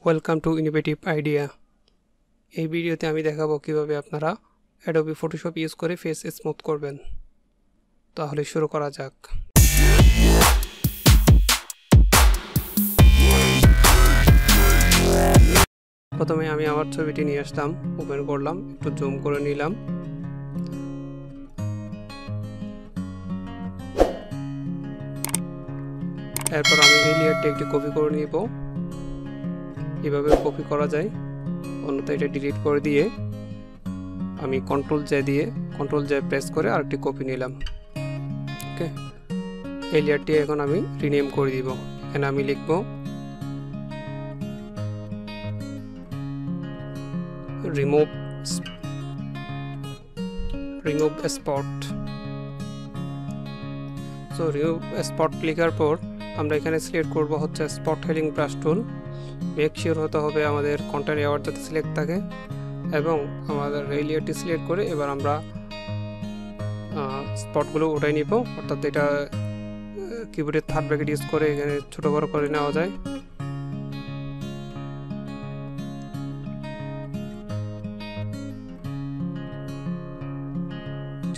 Welcome to innovative idea. এই ভিডিওতে আমি দেখাবো কিভাবে আপনারা অ্যাডোবি ফটোশপ ইউজ করে ফেস স্মুথ করবেন। তাহলে শুরু করা যাক। প্রথমে আমি আমার ছবিটি নিয়ে আসলাম, ওপেন করলাম, একটু জুম করে নিলাম। এরপর আমি এই লেয়ারটি একটি কপি করে নিব। এভাবে কপি করা যায়, অন্যথায় এটা ডিলিট করে দিয়ে আমি কন্ট্রোল জে প্রেস করে আরেকটি কপি নিলাম। ওকে, এই লেয়ারটি এখন আমি রিনেম করে দিব। এখানে আমি লিখব remove spot. So remove spot লেখার পর আমরা এখানে সিলেক্ট করব হচ্ছে স্পট হেলিং ব্রাশ টুল। মেক শিওর হতে হবে আমাদের কন্টেন্ট এওয়ার যাতে সিলেক্ট থাকে, এবং আমাদের এই লেয়ারটি সিলেক্ট করে এবার আমরা স্পটগুলো উঠাই নিব। অর্থাৎ এটা কিবোর্ডের থার্ড ব্র্যাকেট ইউজ করে এখানে ছোট বড় করে নেওয়া যায়।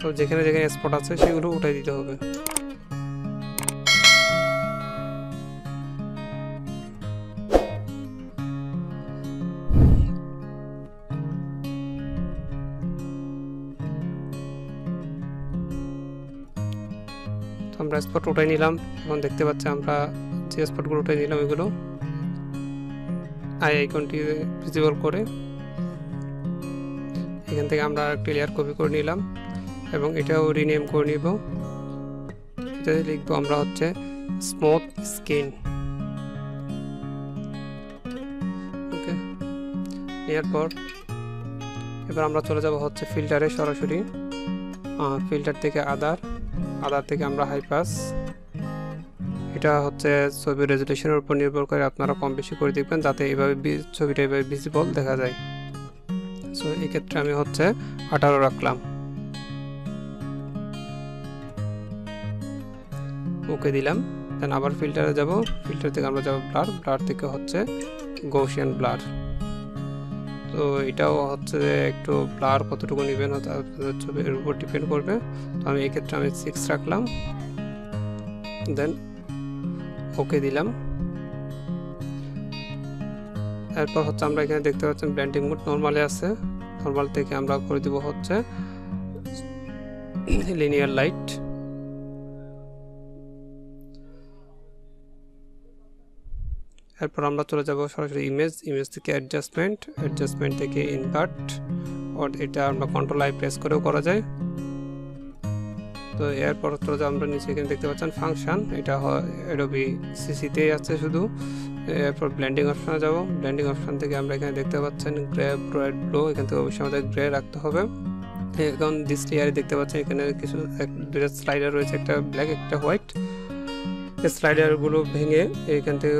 তো যেখানে যেখানে স্পট আছে সেগুলো উঠাই দিতে হবে। আমরা স্পট উঠাই নিলাম। এখন দেখতে পাচ্ছি আমরা যে স্পটগুলো উঠাই নিলাম এগুলো আই আইকনটি ভিজিবল করে এখান থেকে আমরা আরেকটি লেয়ার কপি করে নিলাম এবং এটাও রিনেম করে নিব। এটাতে লিখবো আমরা হচ্ছে স্মুথ স্কিন। ওকে, নেওয়ার পর এবার আমরা চলে যাব হচ্ছে ফিল্টারে। সরাসরি ফিল্টার থেকে আদার থেকে আমরা হাই পাস। এটা হচ্ছে ছবির রেজুলেশনের উপর নির্ভর করে আপনারা কম বেশি করে দেখবেন যাতে এইভাবে ছবিটা এইভাবে ভিজিবল দেখা যায়। সো এই ক্ষেত্রে আমি হচ্ছে 18 রাখলাম। ওকে দিলাম। দেন আবার ফিল্টারে যাব। ফিল্টার থেকে আমরা যাব ব্লার থেকে হচ্ছে গৌসিয়ান ব্লার। তো এটাও হচ্ছে একটু ব্লার কতটুকু নেবেন আপনাদের ছবির উপর ডিপেন্ড করবে। তো আমি এই ক্ষেত্রে আমি 6 রাখলাম। দেন ওকে দিলাম। এরপর হচ্ছে আমরা এখানে দেখতে পাচ্ছেন ব্লেন্ডিং মোড নরমালে আছে। নরমাল থেকে আমরা করে দিব হচ্ছে লিনিয়ার লাইট। এরপর আমরা চলে যাব সরাসরি ইমেজ থেকে অ্যাডজাস্টমেন্ট থেকে ইনভার্ট। এটা আমরা কন্ট্রোল আই প্রেস করেও করা যায়। তো এরপর চলে যাব আমরা নিচে, এখানে দেখতে পাচ্ছেন ফাংশন, এটা অ্যাডোবি সিসিতেই আছে শুধু। এরপর ব্লেন্ডিং অপশনে যাব। ব্লেন্ডিং অপশন থেকে আমরা এখানে দেখতে পাচ্ছেন গ্রে, ব্রাইট ব্লু, এখান থেকে অবশ্যই আমাদের গ্রে রাখতে হবে। এখন দিস লেয়ারে দেখতে পাচ্ছেন এখানে কিছু দুটো স্লাইডার রয়েছে, একটা ব্ল্যাক একটা হোয়াইট। এই স্লাইডারগুলো ভেঙে এখান থেকে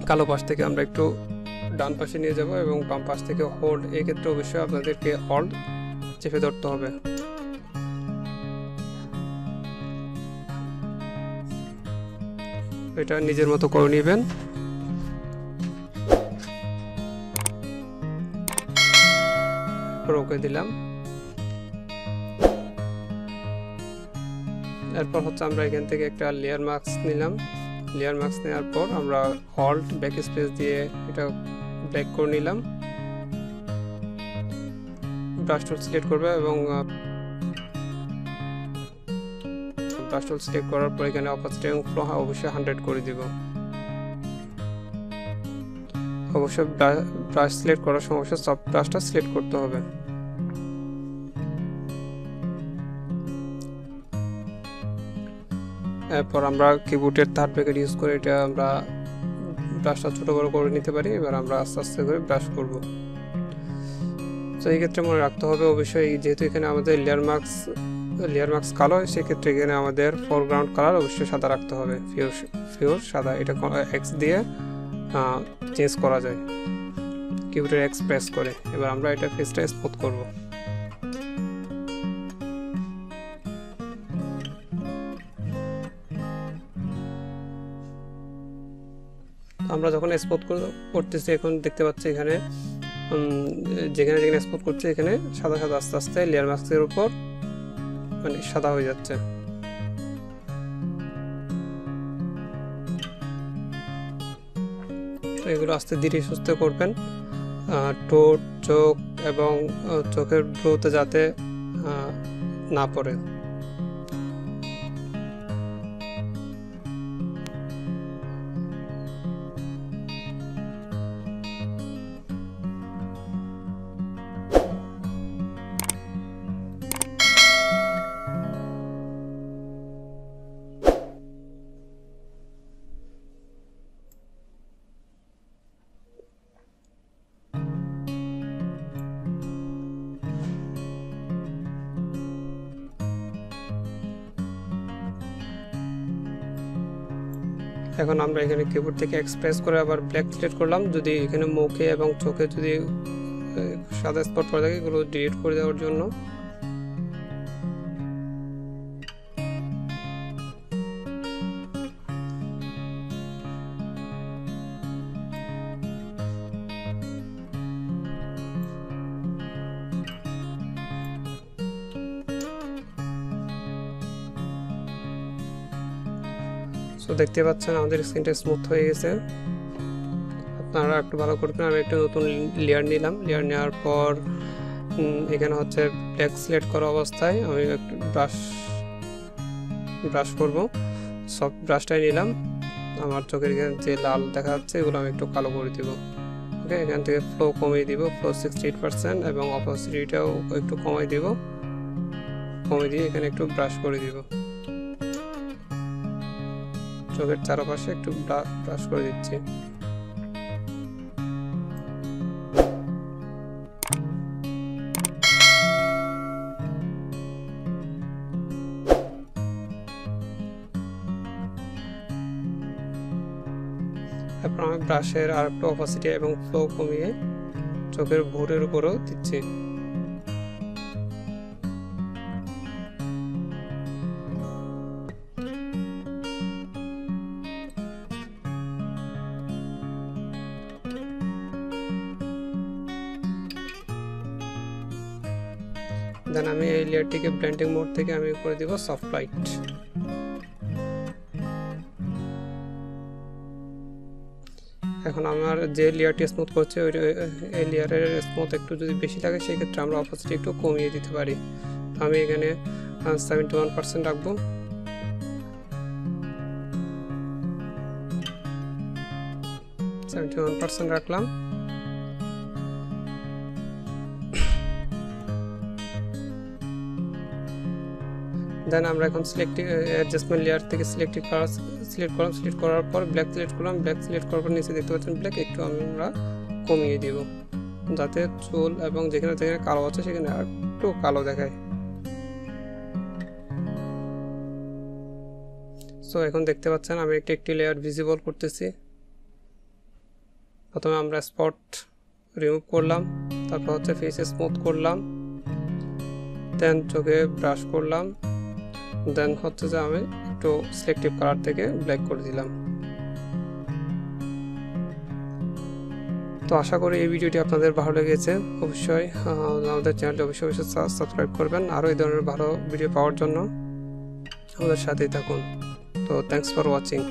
কালো পাশ থেকে আমরা একটু ডান পাশে নিয়ে যাব এবং বাম পাশ থেকে হোল্ড। এই ক্ষেত্রে অবশ্যই আপনাদেরকে হোল্ড চেপে ধরতে হবে। এটা নিজের মতো করে নেবেন। ওকে দিলাম। এরপর হচ্ছে আমরা এখান থেকে একটা লেয়ার মাস্ক নিলাম। লেয়ার মাস্ক নেওয়ার পর আমরা অল্ট ব্যাক স্পেস দিয়ে এটা ব্ল্যাক করে নিলাম। ব্রাশ টুল সিলেক্ট করবে এবং ব্রাশ টুল সিলেক্ট করার পর এখানে অপাসিটি এবং ফ্লো অবশ্যই 100 করে দিব। অবশ্যই ব্রাশ সিলেক্ট করার সময় অবশ্যই সফট ব্রাশটা সিলেক্ট করতে হবে। এরপর আমরা কিবোর্ডের থার্ড ব্র্যাকেট ইউজ করে এটা আমরা ব্রাশটা ছোট বড় করে নিতে পারি। এবার আমরা আস্তে আস্তে করে ব্রাশ করব। তো এই ক্ষেত্রে মনে রাখতে হবে অবশ্যই, যেহেতু এখানে আমাদের লেয়ার মার্কস কালো, সেক্ষেত্রে এখানে আমাদের ফোরগ্রাউন্ড কালার অবশ্যই সাদা রাখতে হবে, পিওর সাদা। এটা এক্স দিয়ে চেঞ্জ করা যায় কিবোর্ডের এক্স প্রেস করে। এবার আমরা এটা ফেসটা স্মুথ করব। আমরা যখন স্মুথ করতেছি এখন দেখতে পাচ্ছি এখানে যেখানে যেখানে স্মুথ করছে এখানে সাদা সাদা আস্তে আস্তে লেয়ার মাস্কের উপর মানে সাদা হয়ে যাচ্ছে। তো এগুলো আস্তে ধীরে সুস্থ করবেন, ঠোঁট, চোখ এবং চোখের ভ্রুতে যাতে না পড়ে। এখন আমরা এখানে কিবোর্ড থেকে এক্সপ্রেস করে আবার ব্ল্যাক সিলেক্ট করলাম। যদি এখানে মুখে এবং চোখে যদি সাদা স্পট পড়ে থাকে এগুলো ডিলিট করে দেওয়ার জন্য। সো দেখতে পাচ্ছেন আমাদের স্ক্রিনটা স্মুথ হয়ে গেছে। আপনারা একটু ভালো করবেন। আমি একটা নতুন লেয়ার নিলাম, লেয়ার নেওয়ার পর এখানে হচ্ছে ব্ল্যাক সিলেক্ট করা অবস্থায় আমি একটু ব্রাশ করব। সফট ব্রাশটাই নিলাম। আমার চোখের এখানে যে লাল দেখা যাচ্ছে এগুলো আমি একটু কালো করে দিব। ওকে, এখান থেকে ফ্লো কমিয়ে দিব, ফ্লো 68% এবং অপোসিটিটাও একটু কমিয়ে দিব। কমিয়ে দিয়ে এখানে একটু ব্রাশ করে দিব। চোখের চারপাশে একটু ব্রাশ করে দিচ্ছি। তারপর আমি ব্রাশের আর একটু অপোসিটি এবং ফ্লো কমিয়ে চোখের ভুরের উপরও দিচ্ছি। দেন আমি এই লেয়ারটিকে ব্লেন্ডিং মোড থেকে আমি করে দিব সফট লাইট। এখন আমার যে লেয়ারটি স্মুথ করছে ওই এই লেয়ারের স্মুথ একটু যদি বেশি লাগে সেই ক্ষেত্রে আমরা অপোসিটি একটু কমিয়ে দিতে পারি। আমি এখানে 71% রাখবো। রাখলাম। দেন আমরা এখন অ্যাডজাস্টমেন্ট লেয়ার থেকে সিলেক্ট করার পর ব্ল্যাক সিলেক্ট করলাম। ব্ল্যাক সিলেক্ট করার পর নিচে দেখতে পাচ্ছেন ব্ল্যাক একটু আমরা কমিয়ে দিব যাতে চুল এবং যেখানে যেখানে কালো আছে সেখানে আর একটু কালো দেখায়। সো এখন দেখতে পাচ্ছেন আমি একটি লেয়ার ভিজিবল করতেছি। প্রথমে আমরা স্পট রিমুভ করলাম, তারপর হচ্ছে ফেসে স্মুথ করলাম, দেন চোখে ব্রাশ করলাম, দেন হচ্ছে যে আমি একটু সিলেক্টিভ কালার থেকে ব্ল্যাক করে দিলাম। তো আশা করি এই ভিডিওটি আপনাদের ভালো লেগেছে। অবশ্যই আমাদের চ্যানেলটি অবশ্যই সাবস্ক্রাইব করবেন। আরও এই ধরনের ভালো ভিডিও পাওয়ার জন্য আমাদের সাথেই থাকুন। তো থ্যাংকস ফর ওয়াচিং।